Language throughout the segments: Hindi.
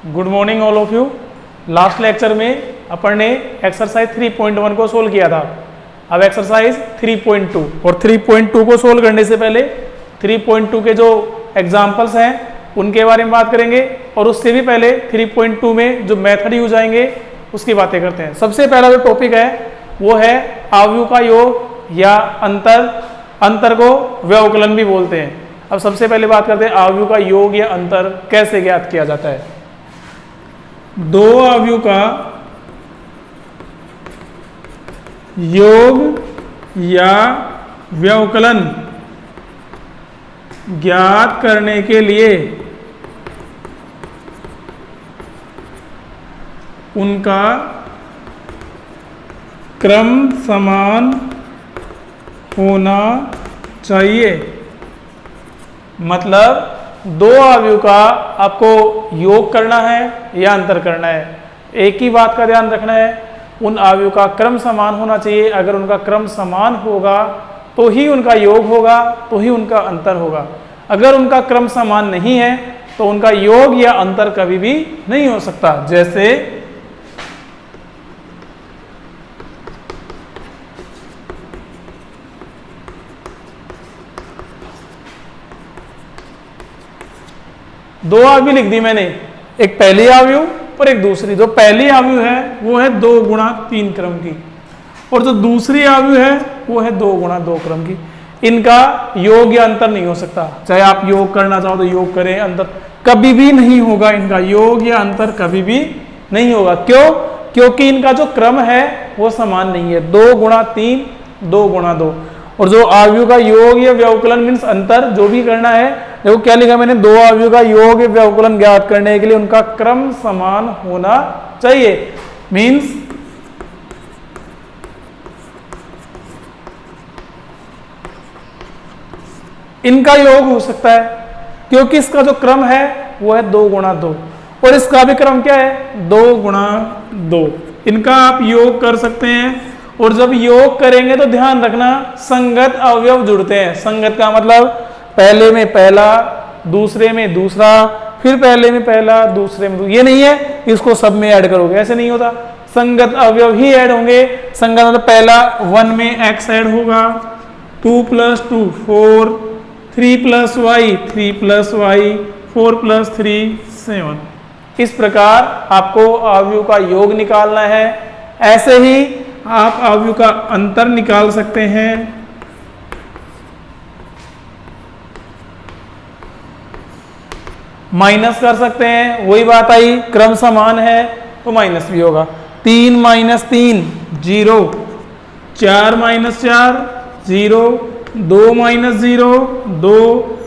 Good morning all of you. Last lecture में अपन ने एक्सरसाइज 3.1 को सोल्व किया था। अब एक्सरसाइज 3.2 और 3.2 को सोल्व करने से पहले 3.2 के जो एग्जाम्पल्स हैं उनके बारे में बात करेंगे और उससे भी पहले 3.2 में जो मेथड यूज आएंगे उसकी बातें करते हैं। सबसे पहला जो टॉपिक है वो है अवयव का योग या अंतर को व्यवकलन भी बोलते हैं। अब सबसे पहले बात करते हैं अवयव का योग या अंतर कैसे ज्ञात किया जाता है। दो अवयव का योग या व्यवकलन ज्ञात करने के लिए उनका क्रम समान होना चाहिए। मतलब दो अवयव का आपको योग करना है या अंतर करना है, एक ही बात का ध्यान रखना है, उन अवयव का क्रम समान होना चाहिए। अगर उनका क्रम समान होगा तो ही उनका योग होगा, तो ही उनका अंतर होगा। अगर उनका क्रम समान नहीं है तो उनका योग या अंतर कभी भी नहीं हो सकता। जैसे दो अवयव लिख दी मैंने, एक पहली अवयव और एक दूसरी। जो पहली अवयव है वो है 2 गुणा 3 क्रम की और जो दूसरी अवयव है वो है 2 गुणा 2 क्रम की। इनका योग या अंतर नहीं हो सकता। चाहे आप योग करना चाहो तो योग करें, अंतर कभी भी नहीं होगा। इनका योग या अंतर कभी भी नहीं होगा। क्यों? क्योंकि इनका जो क्रम है वो समान नहीं है। 2 गुणा 3, 2 गुणा 2। और जो अवयव का योग या व्यवकलन मीन्स अंतर जो भी करना है, देखो क्या लिखा मैंने, दो अवयव का योग या व्यवकलन ज्ञात करने के लिए उनका क्रम समान होना चाहिए। मीन्स इनका योग हो सकता है क्योंकि इसका जो क्रम है वो है 2 गुणा 2 और इसका भी क्रम क्या है 2 गुणा 2। इनका आप योग कर सकते हैं और जब योग करेंगे तो ध्यान रखना संगत अवयव जुड़ते हैं। संगत का मतलब पहले में पहला, दूसरे में दूसरा, फिर पहले में पहला, दूसरे में ये नहीं है इसको सब में ऐड करोगे, ऐसे नहीं होता। संगत अवयव ही ऐड होंगे। संगत मतलब पहला 1 में x ऐड होगा, 2 + 2 4, 3 + y 3 + y, 4 + 3 7। इस प्रकार आपको अवयव का योग निकालना है। ऐसे ही आप अवयव का अंतर निकाल सकते हैं। माइनस कर सकते हैं, वही बात आई, क्रम समान है तो माइनस भी होगा। 3 - 3 0, 4 - 4 0, 2 - 0 2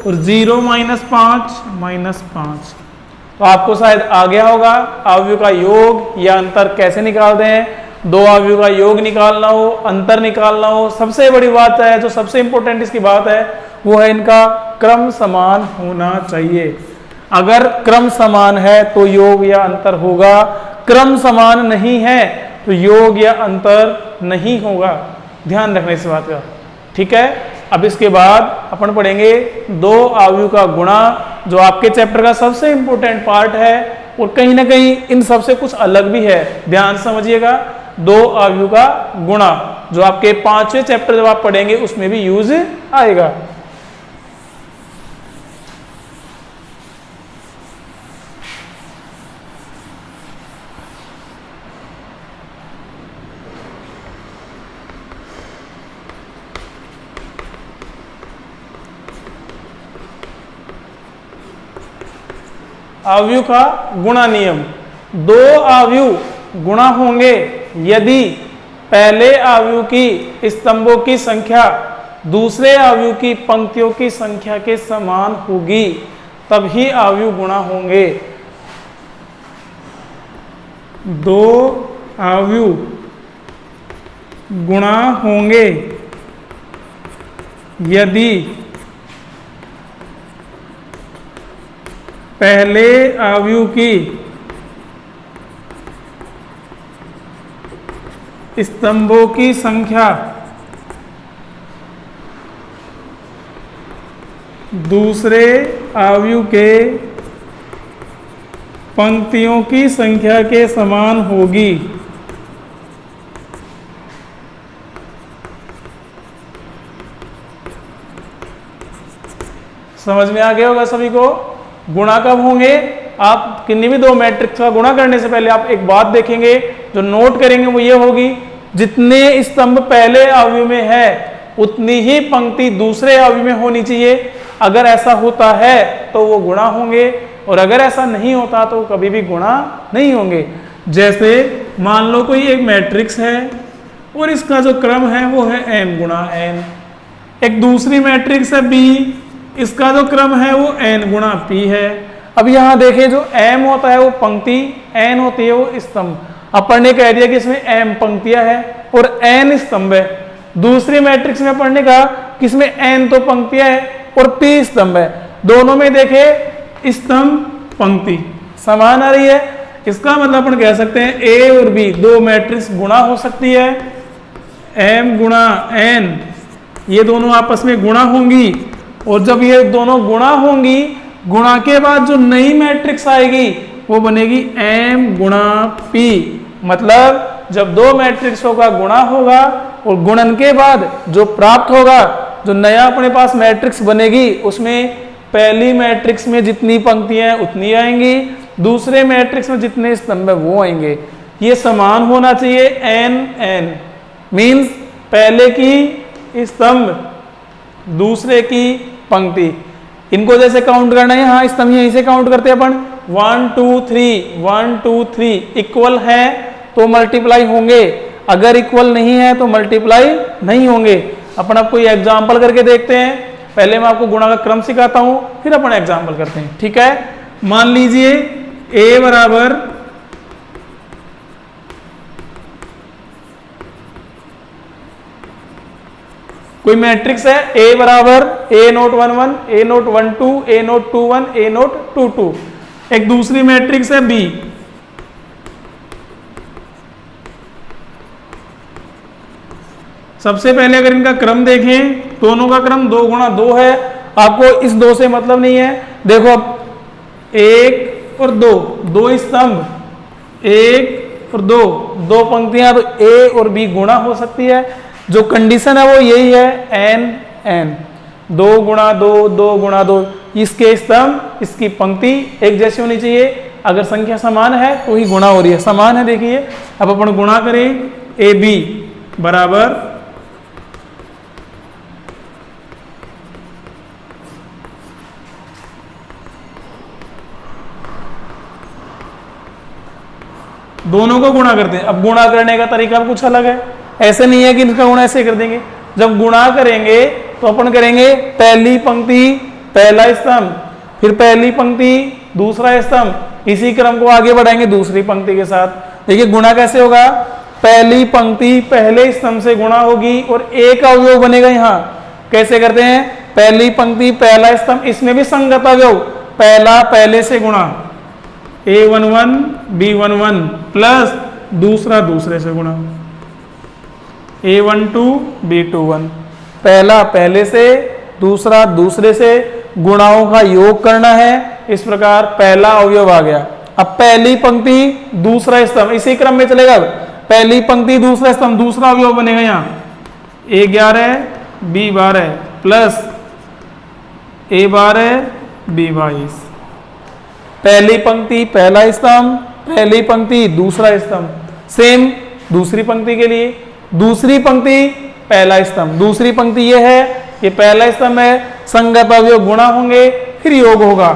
और 0 - 5 -5। तो आपको शायद आ गया होगा अवयव का योग या अंतर कैसे निकालते हैं। दो अवयव का योग निकालना हो, अंतर निकालना हो, सबसे बड़ी बात है, जो सबसे इंपॉर्टेंट इसकी बात है वो है इनका क्रम समान होना चाहिए। अगर क्रम समान है तो योग या अंतर होगा, क्रम समान नहीं है तो योग या अंतर नहीं होगा। ध्यान रखना इस बात का, ठीक है। अब इसके बाद अपन पढ़ेंगे दो अवयव का गुणा, जो आपके चैप्टर का सबसे इंपॉर्टेंट पार्ट है और कहीं ना कहीं इन सबसे कुछ अलग भी है। ध्यान समझिएगा, दो अवयव का गुणा जो आपके 5वें चैप्टर जब आप पढ़ेंगे उसमें भी यूज आएगा। अवयव का गुणा नियम। दो अवयव गुणा होंगे यदि पहले अवयव की स्तंभों की संख्या दूसरे अवयव की पंक्तियों की संख्या के समान होगी, तभी अवयव गुणा होंगे। दो अवयव गुणा होंगे यदि पहले अवयव की स्तंभों की संख्या दूसरे अवयव के पंक्तियों की संख्या के समान होगी। समझ में आ गया होगा सभी को। गुणा कब होंगे? आप किन्हीं भी दो मैट्रिक्स का गुणा करने से पहले आप एक बात देखेंगे, जो नोट करेंगे वो ये होगी, जितने स्तंभ पहले अवयव में है उतनी ही पंक्ति दूसरे अवयव में होनी चाहिए। अगर ऐसा होता है तो वो गुणा होंगे, और अगर ऐसा नहीं होता तो कभी भी गुणा नहीं होंगे। जैसे मान लो कोई एक मैट्रिक्स है और इसका जो क्रम है वो है m गुणा n। एक दूसरी मैट्रिक्स है b, इसका जो क्रम है वो n गुणा p है। अब यहां देखें, जो m होता है वो पंक्ति, n होती है वो स्तंभ। अपन ने कह दिया कि इसमें m पंक्तियां है और n स्तंभ है। दूसरी मैट्रिक्स में अपन ने कहा कि इसमें n तो पंक्तियां है और p स्तंभ है। दोनों में देखे स्तंभ पंक्ति समान आ रही है। इसका मतलब अपन कह सकते हैं a और b दो मैट्रिक्स गुणा हो सकती है। m गुणा n, ये दोनों आपस में गुणा होंगी, और जब ये दोनों गुणा होंगी, गुणा के बाद जो नई मैट्रिक्स आएगी वो बनेगी m गुणा p। मतलब जब दो मैट्रिक्सों का गुणा होगा और गुणन के बाद जो प्राप्त होगा, जो नया अपने पास मैट्रिक्स बनेगी, उसमें पहली मैट्रिक्स में जितनी पंक्तियां हैं उतनी आएंगी, दूसरे मैट्रिक्स में जितने स्तंभ है वो आएंगे। ये समान होना चाहिए n n, मीन्स पहले की स्तंभ दूसरे की पंक्ति। इनको जैसे काउंट करना है, हाँ स्तंभ यहीं से काउंट करते हैं अपन, 1 2 3 1 2 3 इक्वल है तो मल्टीप्लाई होंगे, अगर इक्वल नहीं है तो मल्टीप्लाई नहीं होंगे। अपन अब कोई एग्जाम्पल करके देखते हैं। पहले मैं आपको गुणा का क्रम सिखाता हूं, फिर अपन एग्जाम्पल करते हैं, ठीक है। मान लीजिए a बराबर कोई मैट्रिक्स है, a बराबर a note 1 1 a note 1 2 a note 2 1 a note 2 2। एक दूसरी मैट्रिक्स है b, सबसे पहले अगर इनका क्रम देखें, दोनों का क्रम 2 गुणा 2 है। आपको इस 2 से मतलब नहीं है। देखो अब 1 और 2, दो स्तंभ, 1 और 2, दो पंक्तियां, तो a और b गुणा हो सकती है। जो कंडीशन है वो यही है, n n, 2 गुणा 2 2 गुणा 2, इसके स्तंभ इसकी पंक्ति एक जैसी होनी चाहिए। अगर संख्या समान है तो ही गुणा हो रही है, समान है। देखिए अब अपन गुणा करें, ए बी बराबर दोनों को गुणा करते हैं। अब गुणा करने का तरीका कुछ अलग है, ऐसे नहीं है कि इनका गुणा ऐसे कर देंगे। जब गुणा करेंगे तो अपन करेंगे पहली पंक्ति पहला स्तंभ, फिर पहली पंक्ति दूसरा स्तंभ, इसी क्रम को आगे बढ़ाएंगे दूसरी पंक्ति के साथ। देखिए गुणा कैसे होगा, पहली पंक्ति पहले स्तंभ से गुणा होगी और एक अवयव बनेगा। यहाँ कैसे करते हैं, पहली पंक्ति पहला स्तंभ, इसमें भी संगत अवयव, पहला पहले से गुणा, a11 b11 प्लस दूसरा दूसरे से गुणा, a12 b21, पहला पहले से दूसरा दूसरे से, गुणाओं का योग करना है। इस प्रकार पहला अवयव आ गया। अब पहली पंक्ति दूसरा स्तंभ, इसी क्रम में चलेगा। पहली पंक्ति दूसरा स्तंभ, दूसरा अवयव बनेगा यहाँ a11 b12 plus a12 b22। पहली पंक्ति पहला स्तंभ, पहली पंक्ति दूसरा स्तंभ, सेम दूसरी पंक्ति के लिए, दूसरी पंक्ति पहला स्तंभ, दूसरी पंक्ति ये है, ये पहला स्तंभ है, संगत अवयव गुणा होंगे फिर योग होगा,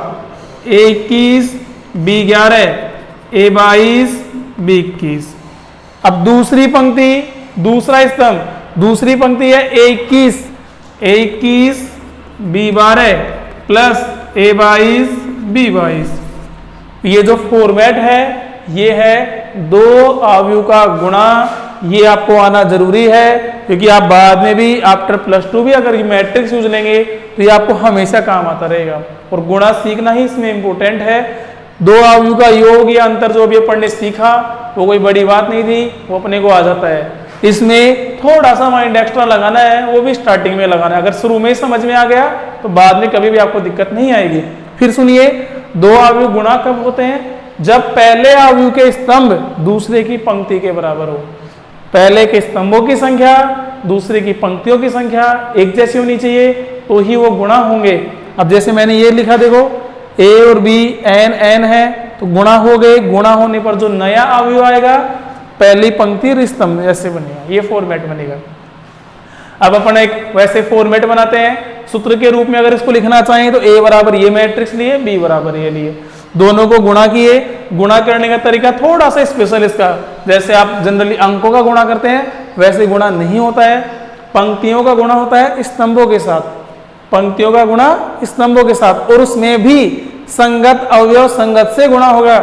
a21 b11 a22 b21। अब दूसरी पंक्ति दूसरा स्तंभ, दूसरी पंक्ति है a21 b12 plus a22 b22। ये जो फॉर्मेट है ये है दो अवयव का गुणा, ये आपको आना जरूरी है, क्योंकि आप बाद में भी आफ्टर +2 भी अगर ये मैट्रिक्स यूज लेंगे तो ये आपको हमेशा काम आता रहेगा। और गुणा सीखना ही इसमें इंपॉर्टेंट है। दो अवयव का योग या अंतर जो भी अपन ने सीखा वो कोई बड़ी बात नहीं थी, वो अपने को आ जाता है। इसमें थोड़ा सा माइंड एक्स्ट्रा लगाना है, वो भी स्टार्टिंग में लगाना है। अगर शुरू में ही समझ में आ गया तो बाद में कभी भी आपको दिक्कत नहीं आएगी। फिर सुनिए, दो अवयव गुणा कब होते हैं, जब पहले अवयव के स्तंभ दूसरे की पंक्ति के बराबर हो। पहले के स्तंभों की संख्या दूसरे की पंक्तियों की संख्या एक जैसी होनी चाहिए, तो ही वो गुणा होंगे। अब जैसे मैंने ये लिखा, देखो a और b n n है, तो गुणा हो गए। गुणा होने पर जो नया अवयव आएगा पहली पंक्ति और स्तंभ ऐसे बनेगा, ये फॉर्मेट बनेगा। अब अपन एक वैसे फॉर्मेट बनाते हैं सूत्र के रूप में। अगर इसको लिखना चाहें तो a बराबर ये मैट्रिक्स लिए, b बराबर ये लिए, दोनों को गुणा किए। गुणा करने का तरीका थोड़ा सा स्पेशल इसका, जैसे आप जनरली अंकों का गुणा करते हैं वैसे गुणा नहीं होता है, पंक्तियों का गुणा होता है स्तंभों के साथ। पंक्तियों का गुणा स्तंभों के साथ, और उसमें भी संगत अवयव संगत से गुणा होगा।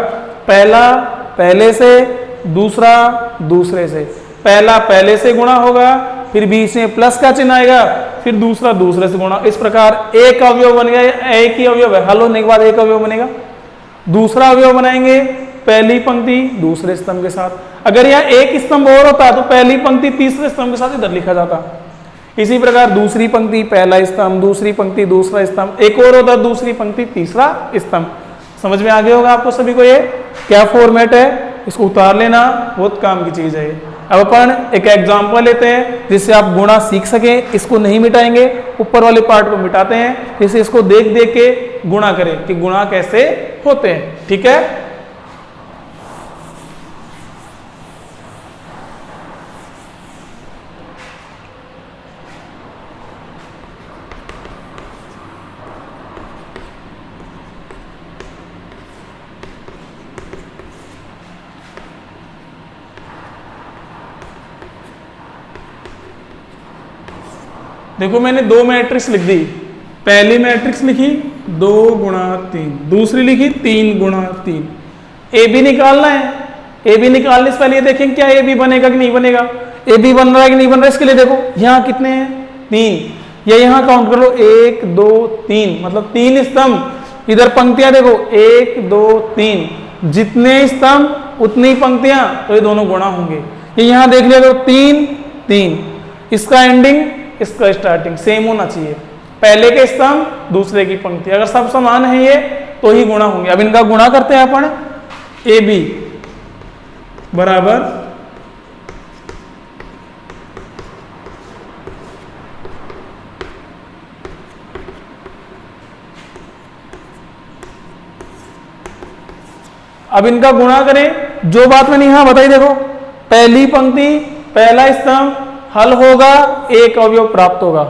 पहला पहले से, दूसरा दूसरे से। पहला पहले से गुणा होगा, फिर बीच में प्लस का चिन्ह आएगा, फिर दूसरा दूसरे से गुणा। इस प्रकार एक अवयव बन गया, एक ही अवयव है, हल होने के बाद एक अवयव बनेगा। दूसरा अवयव बनाएंगे पहली पंक्ति दूसरे स्तंभ के साथ। अगर यहाँ एक स्तंभ और होता तो पहली पंक्ति तीसरे स्तंभ के साथ इधर लिखा जाता। इसी प्रकार दूसरी पंक्ति पहला स्तंभ, दूसरी पंक्ति दूसरा स्तंभ, एक और होता दूसरी पंक्ति तीसरा स्तंभ। समझ में आ गया होगा आपको सभी को ये क्या फॉर्मेट है, इसको उतार लेना, बहुत काम की चीज है ये। अब अपन एक एग्जांपल लेते हैं जिससे आप गुणा सीख सके। इसको नहीं मिटाएंगे, ऊपर वाले पार्ट को मिटाते हैं, जिससे इसको देख देख के गुणा करें कि गुणा कैसे होते हैं। ठीक है, देखो मैंने दो मैट्रिक्स लिख दी। पहली मैट्रिक्स लिखी 2 गुणा 3, दूसरी लिखी 3 गुणा 3। ए बी निकालना है। ए बी निकालने से पहले ये देखें क्या ए बी बनेगा कि नहीं बनेगा। ए बी बन रहा है कि नहीं बन रहा है, इसके लिए देखो यहाँ कितने हैं 3, या यहाँ काउंट कर लो 1 2 3, मतलब 3 स्तंभ। इधर पंक्तियां देखो 1 2 3, जितने स्तंभ उतनी पंक्तियां, तो ये दोनों गुणा होंगे। ये यहाँ देख लिया तो 3 3, इसका एंडिंग इसका स्टार्टिंग सेम होना चाहिए। पहले के स्तंभ दूसरे की पंक्ति, अगर सब समान है ये तो ही गुणा होंगे। अब इनका गुणा करते हैं अपन। ए बी बराबर अब इनका गुणा करें। जो बात मैंने यहां बताई देखो, पहली पंक्ति पहला स्तंभ हल होगा, एक अवयव प्राप्त होगा।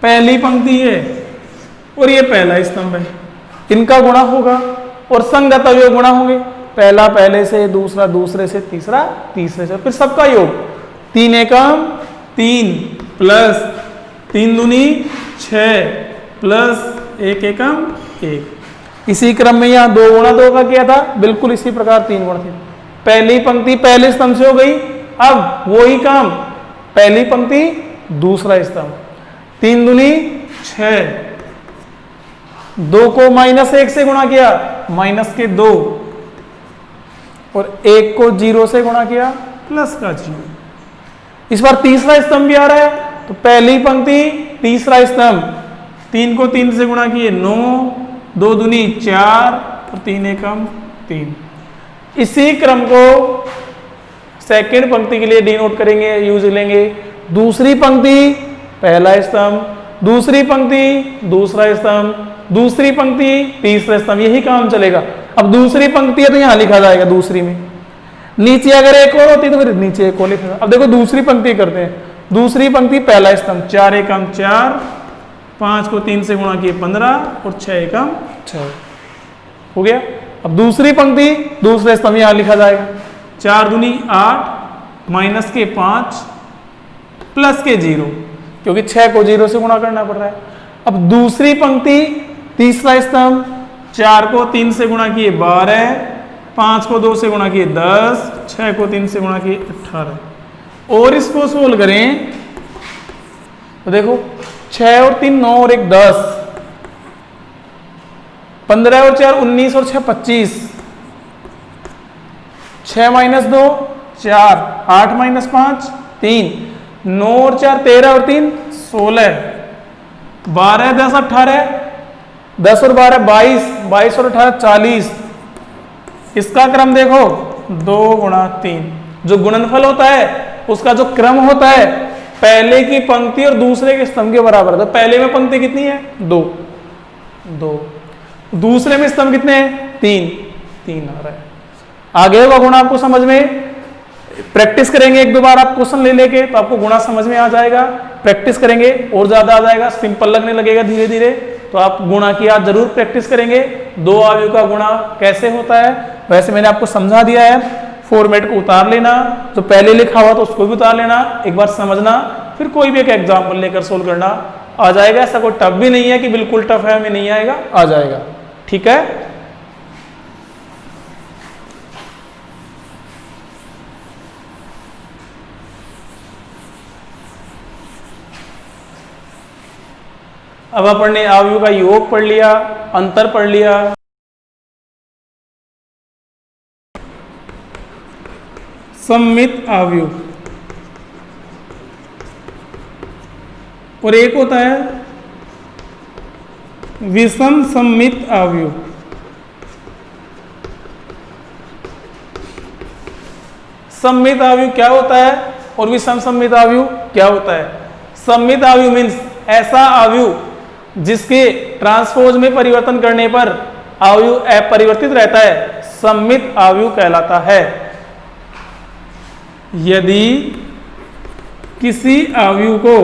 पहली पंक्ति है और ये पहला स्तंभ है, इनका गुणा होगा और संगत अवयव गुणा होंगे। पहला पहले से, दूसरा दूसरे से, तीसरा तीसरे से, फिर सबका योग 3 एकम 3 प्लस 3 दूनी 6 प्लस 1 एकम 1। इसी क्रम में यहाँ 2 गुणा 2 का किया था, बिल्कुल इसी प्रकार 3 गुणा 3। पहली पंक्ति पहले स्तंभ से हो गई, अब वही काम पहली पंक्ति दूसरा स्तंभ, 3 दूनी 6, 2 को -1 से गुणा किया, माइनस के 2, और 1 को 0 से गुणा किया, प्लस का 0। इस बार तीसरा स्तंभ भी आ रहा है, तो पहली पंक्ति तीसरा स्तंभ, 3 को 3 से गुणा किए 9, 2 दूनी 4 और 3 एकम 3। इसी क्रम को सेकंड पंक्ति के लिए डिनोट करेंगे, यूज लेंगे। दूसरी पंक्ति पहला स्तंभ, दूसरी पंक्ति दूसरा स्तंभ, दूसरी पंक्ति तीसरा स्तंभ, यही काम चलेगा। अब दूसरी पंक्ति है तो यहां लिखा जाएगा दूसरी में, नीचे अगर एक और होती तो फिर नीचे एक और लिखा। अब देखो दूसरी पंक्ति करते हैं। दूसरी पंक्ति पहला स्तंभ 4 एकम 4, 5 को 3 से गुणा किए 15 और 6 एकम 6 हो गया। अब दूसरी पंक्ति दूसरे स्तंभ यहां लिखा जाएगा, 4 दूनी 8 माइनस के 5 प्लस के 0, क्योंकि 6 को 0 से गुणा करना पड़ रहा है। अब दूसरी पंक्ति तीसरा स्तंभ, 4 को 3 से गुणा किए 12, 5 को 2 से गुणा किए 10, 6 को 3 से गुणा किए 18। और इसको सोल्व करें तो देखो 6 और 3 9 और 1 10, 15 और 4 19 और 6 25, 6 माइनस 2 4, 8 माइनस 5 3, 9 और 4 13 और 3 16, 12 10 18, 10 और 12 22, 22 और 18 40, इसका क्रम देखो 2 गुणा 3। जो गुणनफल होता है उसका जो क्रम होता है पहले की पंक्ति और दूसरे के स्तंभ के बराबर है। तो पहले में पंक्ति कितनी है 2, दूसरे में स्तंभ कितने हैं 3 आ रहा है। आगे होगा गुणा आपको समझ में, प्रैक्टिस करेंगे एक दो बार आप क्वेश्चन ले लेके तो आपको गुणा समझ में आ जाएगा। प्रैक्टिस करेंगे और ज्यादा आ जाएगा, सिंपल लगने लगेगा धीरे धीरे। तो आप गुणा की आज जरूर प्रैक्टिस करेंगे। 2 अवयव का गुणा कैसे होता है वैसे मैंने आपको समझा दिया है। फॉर्मेट को उतार लेना, जो पहले लिखा हुआ तो उसको भी उतार लेना, एक बार समझना, फिर कोई भी एक एग्जाम्पल लेकर सोल्व करना, आ जाएगा। ऐसा कोई टफ भी नहीं है कि बिल्कुल टफ है हमें नहीं आएगा, आ जाएगा। ठीक है, अब अपन ने अवयव का योग पढ़ लिया, अंतर पढ़ लिया, सममित अवयव और एक होता है विषम सममित अवयव। सममित अवयव क्या होता है और विषम सममित अवयव क्या होता है? सममित अवयव मीन्स ऐसा अवयव जिसके ट्रांसपोज में परिवर्तन करने पर अवयव अपरिवर्तित रहता है, सममित अवयव कहलाता है। यदि किसी अवयव को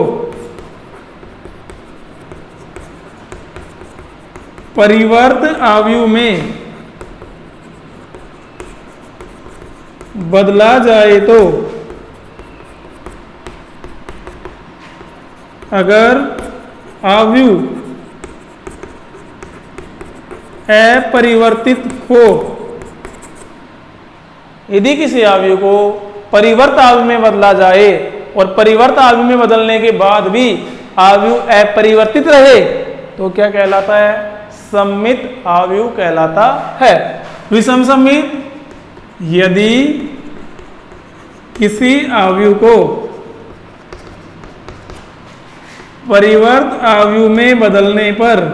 परिवर्त अवयव में बदला जाए तो अगर अवयव अपरिवर्तित हो, यदि किसी अवयव को परिवर्त अवयव में बदला जाए और परिवर्त अवयव में बदलने के बाद भी अवयव अपरिवर्तित रहे तो क्या कहलाता है? सममित अवयव कहलाता है। विषम सममित, यदि किसी अवयव को परिवर्त अवयव में बदलने पर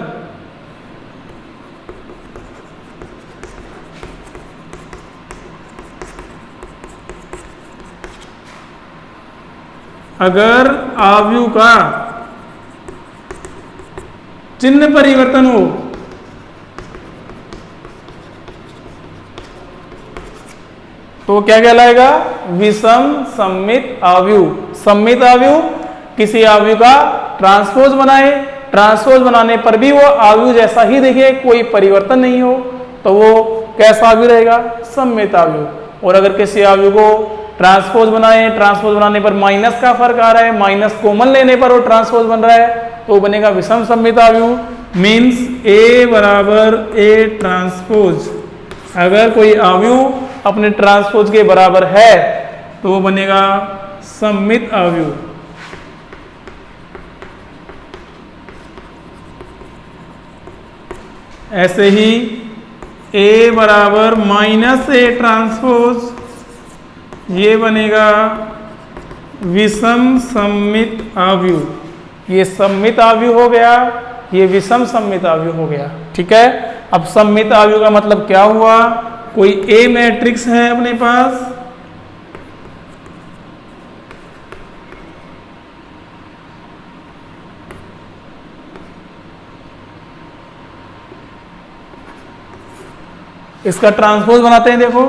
अगर अवयव का चिन्ह परिवर्तन हो तो क्या कहलाएगा? विषम सममित अवयव। सममित अवयव किसी अवयव का ट्रांसपोज बनाए, ट्रांसपोज बनाने पर भी वो अवयव जैसा ही दिखे, कोई परिवर्तन नहीं हो, तो वो कैसा अवयव रहेगा? सममित अवयव। और अगर किसी अवयव को ट्रांसपोज बनाए, ट्रांसपोज बनाने पर माइनस का फर्क आ रहा है, माइनस कॉमन लेने पर वो ट्रांसपोज बन रहा है, तो वो बनेगा विषम सममित अवयव। मीन्स A बराबर A ट्रांसपोज। अगर कोई अवयव अपने ट्रांसपोज के बराबर है तो वो बनेगा सममित अवयव। ऐसे ही A बराबर माइनस A ट्रांसपोज, ये बनेगा विषम सममित अवयव। ये सममित अवयव हो गया, ये विषम सममित अवयव हो गया। ठीक है, अब सममित अवयव का मतलब क्या हुआ? कोई A मैट्रिक्स है अपने पास, इसका ट्रांसपोज बनाते हैं। देखो,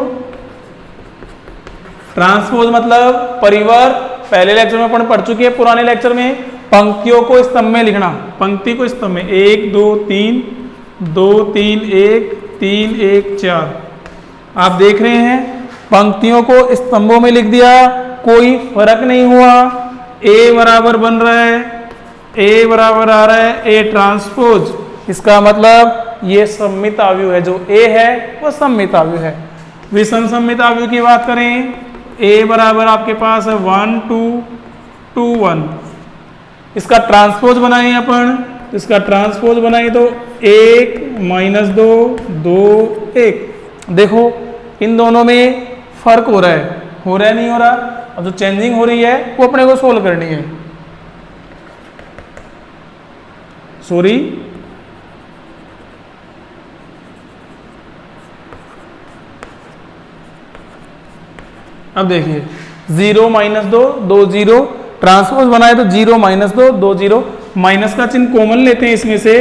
ट्रांसपोज मतलब परिवर्त। पहले लेक्चर में अपन पढ़ चुके हैं, पुराने लेक्चर में पंक्तियों को स्तंभ में लिखना, पंक्ति को स्तंभ में 1 2 3 2 3 1 3 1 4। आप देख रहे हैं पंक्तियों को स्तंभों में लिख दिया, कोई फर्क नहीं हुआ। A बराबर बन रहा है, A बराबर आ रहा है A ट्रांसपोज। इसका मतलब ये सममित अवयव है, जो A है वो सममित अवयव है। विषम सममित अवयव की बात करें, A बराबर आपके पास है 1 2 2 1। इसका ट्रांसपोज बनाएं अपन, इसका ट्रांसपोज बनाएं तो 1 -2 2 1। देखो इन दोनों में फर्क हो रहा है नहीं हो रहा? अब जो चेंजिंग हो रही है वो अपने को सोल्व करनी है। सॉरी, अब देखिए 0 माइनस 2 2 0 ट्रांसपोज बनाए तो 0 माइनस 2 2 0 माइनस का चिन्ह कॉमन लेते हैं इसमें से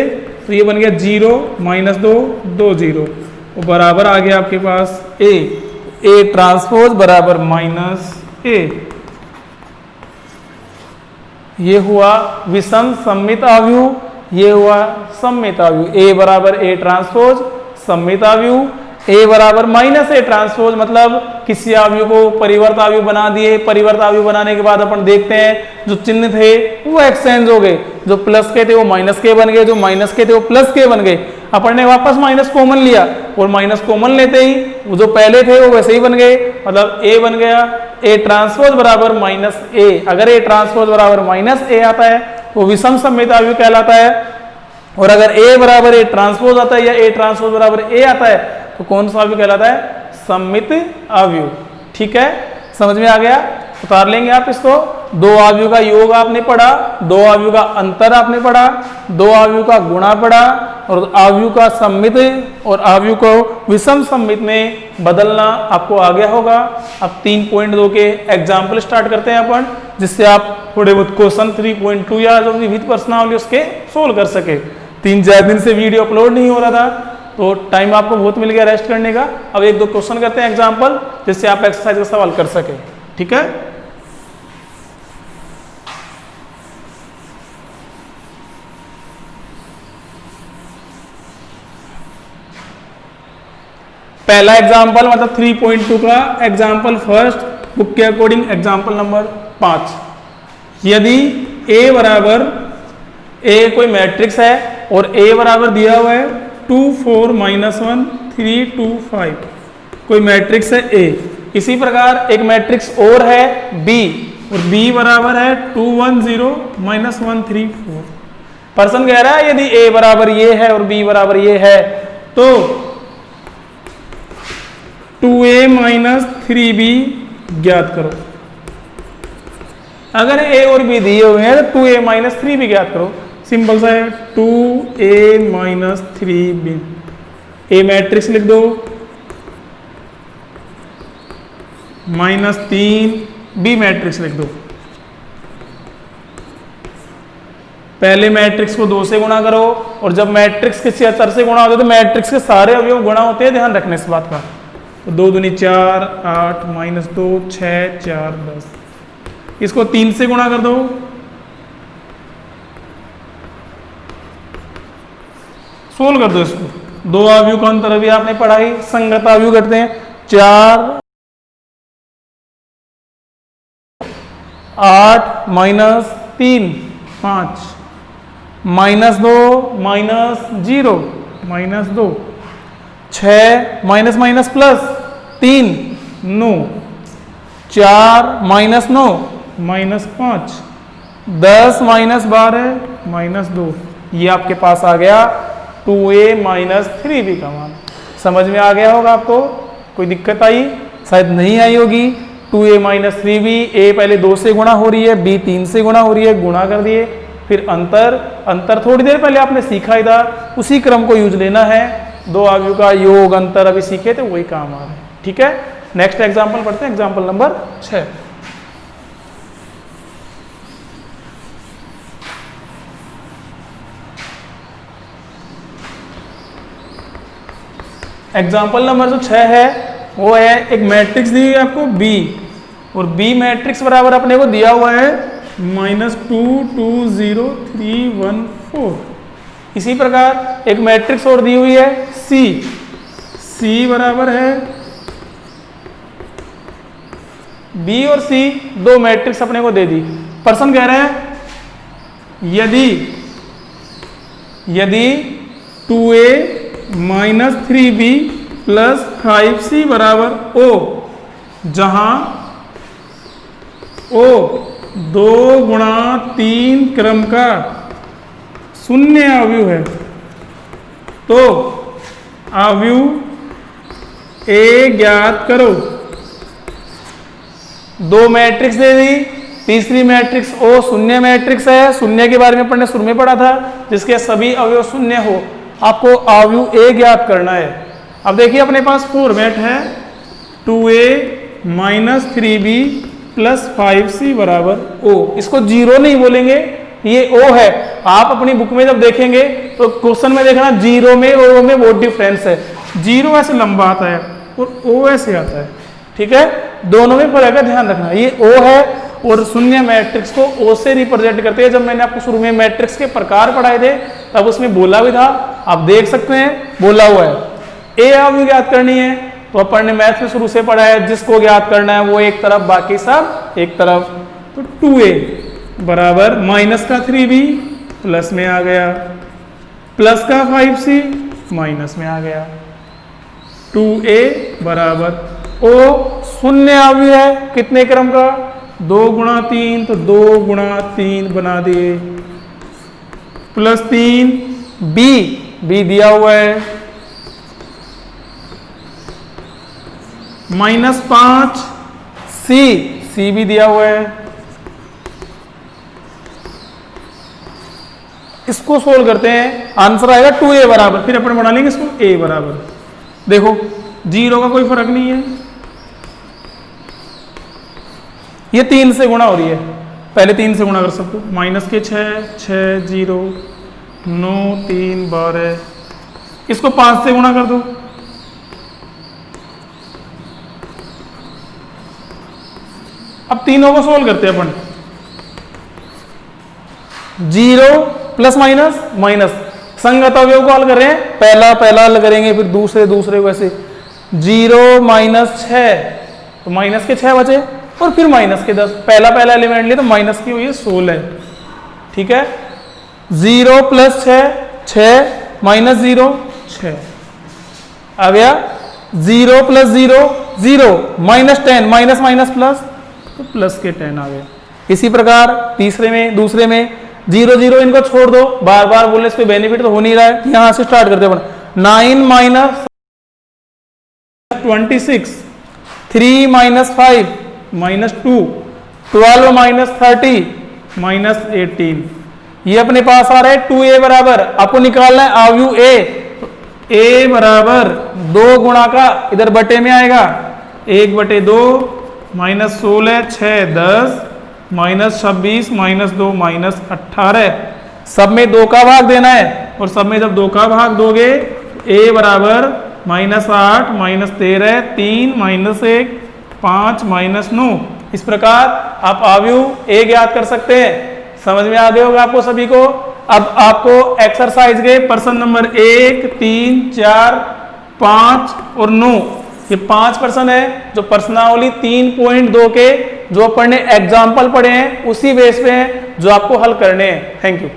तो ये बन गया 0 माइनस 2 2 0 और बराबर आ गया आपके पास ए ट्रांसपोज बराबर माइनस ए। ये हुआ विषम सममित आव्यूह, ये हुआ सममित आव्यूह। ए बराबर ए ट्रांसपोज सममित आव्यूह, ए बराबर माइनस ए ट्रांसपोज मतलब किसी आव्यूह को परिवर्त आव्यूह बना दिए। परिवर्त आव्यूह बनाने के बाद अपन देखते हैं जो चिन्ह थे वो एक्सचेंज हो गए, जो प्लस के थे वो माइनस के बन गए, जो माइनस के थे वो प्लस के बन गए। अपन ने वापस माइनस कॉमन लिया और माइनस कॉमन लेते ही वो जो पहले थे वो वैसे ही बन गए, मतलब ए बन गया ए ट्रांसपोज बराबर माइनस ए। अगर ए ट्रांसपोज बराबर माइनस ए आता है वो विषम सममित आव्यूह कहलाता है, और अगर ए बराबर ए ट्रांसपोज आता है या ए ट्रांसपोज बराबर ए आता है तो कौन सा आव्यूह कहलाता है? सममित आव्यूह। ठीक है, समझ में आ गया? उतार लेंगे आप इसको। दो आव्यूह का योग आपने पढ़ा, दो आव्यूह का अंतर आपने पढ़ा, दो आव्यूह का गुणा पढ़ा, और आव्यूह का सममित और आव्यूह को विषम सममित में बदलना आपको आ गया होगा। अब 3.2 के एग्जाम्पल स्टार्ट करते हैं अपन, जिससे आप थोड़े बहुत क्वेश्चन 3.2 या जो विविध प्रश्नावली उसके सोल्व कर सके। 3-4 दिन से वीडियो अपलोड नहीं हो रहा था तो टाइम आपको बहुत मिल गया रेस्ट करने का। अब 1-2 क्वेश्चन करते हैं एग्जाम्पल, जिससे आप एक्सरसाइज का सवाल कर सके। ठीक है, पहला एग्जाम्पल मतलब 3.2 का एग्जाम्पल फर्स्ट बुक के अकॉर्डिंग एग्जाम्पल नंबर 5। यदि a बराबर a कोई मैट्रिक्स है और a बराबर दिया हुआ है 2 4 -1 3 2 5, कोई मैट्रिक्स है a। इसी प्रकार एक मैट्रिक्स और है b और b बराबर है 2 1 0 -1 3 4। पर्सन कह रहा है यदि a बराबर ये है और b बराबर ये है तो 2a - 3b ज्ञात करो। अगर a और b दिए हुए हैं तो 2a - 3b ज्ञात करो। सिंपल सा है, 2a - 3b। a मैट्रिक्स लिख दो -3, b मैट्रिक्स लिख दो। पहले मैट्रिक्स को 2 से गुणा करो, और जब मैट्रिक्स किसी अचर से गुणा होता है तो मैट्रिक्स के सारे अवयव गुणा होते हैं, ध्यान रखने इस बात का। तो 2 दूनी 4 8 -2 6 4 10। इसको 3 से गुणा कर दो, सोल्व कर दो इसको। दो आव्यूह का अंतर अभी आपने पढ़ाई, संगत आव्यूह करते हैं। 4 8 -3 5 -2 -0 -2 6 माइनस प्लस 3 9 4 -9 -5 10 -12 -2। ये आपके पास आ गया 2a - 3b का मान। समझ में आ गया होगा आपको? कोई दिक्कत आई? शायद नहीं आई होगी। 2a - 3b, a पहले 2 से गुणा हो रही है, b 3 से गुणा हो रही है, गुणा कर दिए। फिर अंतर थोड़ी देर पहले आपने सीखा ही था, उसी क्रम को यूज लेना है। दो आव्यूह का योग अंतर अभी सीखे थे, वही काम आ रहा है। ठीक है, नेक्स्ट एग्जांपल पढ़ते हैं, एग्जांपल नंबर 6। एग्जांपल नंबर जो 6 है वो है एक मैट्रिक्स दी हुई है आपको B, और B मैट्रिक्स बराबर अपने को दिया हुआ है -2 2 0 3 1 4। इसी प्रकार एक मैट्रिक्स और दी हुई है C बराबर है B और C, दो मैट्रिक्स अपने को दे दी। पर्सन कह रहे हैं यदि 2a - 3b + 5c बराबर O, जहां O 2 गुणा 3 क्रम का शून्य आव्यूह है, तो आव्यूह A ज्ञात करो। दो मैट्रिक्स दे दी, तीसरी मैट्रिक्स O शून्य मैट्रिक्स है। शून्य के बारे में अपन ने शुरू में पढ़ा था, जिसके सभी अवयव शून्य हो, आपको आव्यूह A ज्ञात करना है। अब देखिए अपने पास फॉर्मेट है 2a -3b + 5c बराबर O। इसको जीरो नहीं बोलेंगे, ये O है। आप अपनी बुक में जब देखेंगे तो क्वेश्चन में देखना जीरो में और O में बहुत डिफरेंस है। जीरो ऐसे लंबा आता है और O ऐसे आता है, ठीक है, दोनों में फर्क है, ध्यान रखना। ये O है और शून्य मैट्रिक्स को O से रिप्रेजेंट करते हैं। जब मैंने आपको शुरू में मैट्रिक्स के प्रकार पढ़ाए थे तब उसमें बोला भी था, आप देख सकते हैं बोला हुआ है। ए आप ज्ञात करनी है तो अपन ने मैथ में शुरू से पढ़ा है, जिसको ज्ञात करना है वो एक तरफ, बाकी सब एक तरफ। तो 2a बराबर -3b प्लस में आ गया, प्लस का 5c माइनस में आ गया। 2a बराबर O शून्य अवयव है कितने क्रम का, 2 × 3, तो 2 × 3 बना दिए, प्लस 3 b दिया हुआ है, -5 c भी दिया हुआ है। इसको सोल्व करते हैं, आंसर आएगा 2a बराबर, फिर अपन बना लेंगे इसको a बराबर। देखो जीरो का कोई फर्क नहीं है, ये 3 से गुणा हो रही है, पहले 3 से गुणा कर सकते हो। -6 6 0 9 3 12, इसको 5 से गुणा कर दो, अब तीनों को सोल्व करते हैं अपन। 0 प्लस माइनस माइनस, संगत अवयव को हल कर रहे हैं, पहला हल करेंगे, फिर दूसरे को ऐसे। 0 -6 तो माइनस के 6 बचे और फिर माइनस के 10, पहला एलिमेंट लिए तो माइनस की हुई है 16, ठीक है। 0 + 6 6 -0 6 आ गया। 0 + 0 0 -10 माइनस माइनस प्लस, तो प्लस के 10 आ गया। इसी प्रकार दूसरे में 0 0 इनको छोड़ दो, बार बार बोलने इस पे बेनिफिट तो हो नहीं रहा है। यहां से स्टार्ट करते हैं अपन। 9 - 26 3 - 5 -2 12 - 30 -18, ये अपने पास आ रहा है 2a बराबर। आपको निकालना है अवयव a, तो a बराबर 2 गुणा का इधर बटे में आएगा 1/2 -16 6 10 -26 -2 -18, सब में 2 का भाग देना है, और सब में जब 2 का भाग दोगे a बराबर -8 -13 3 -1 5 -9। इस प्रकार आप अवयव a ज्ञात कर सकते हैं। समझ में आ गया होगा आपको सभी को। अब आपको एक्सरसाइज के प्रश्न नंबर 1 3 4 5 और 9, ये 5 प्रश्न है जो प्रश्नावली 3.2 के जो अपन ने एग्जाम्पल पढ़े हैं उसी बेस पे हैं जो आपको हल करने हैं। Thank you.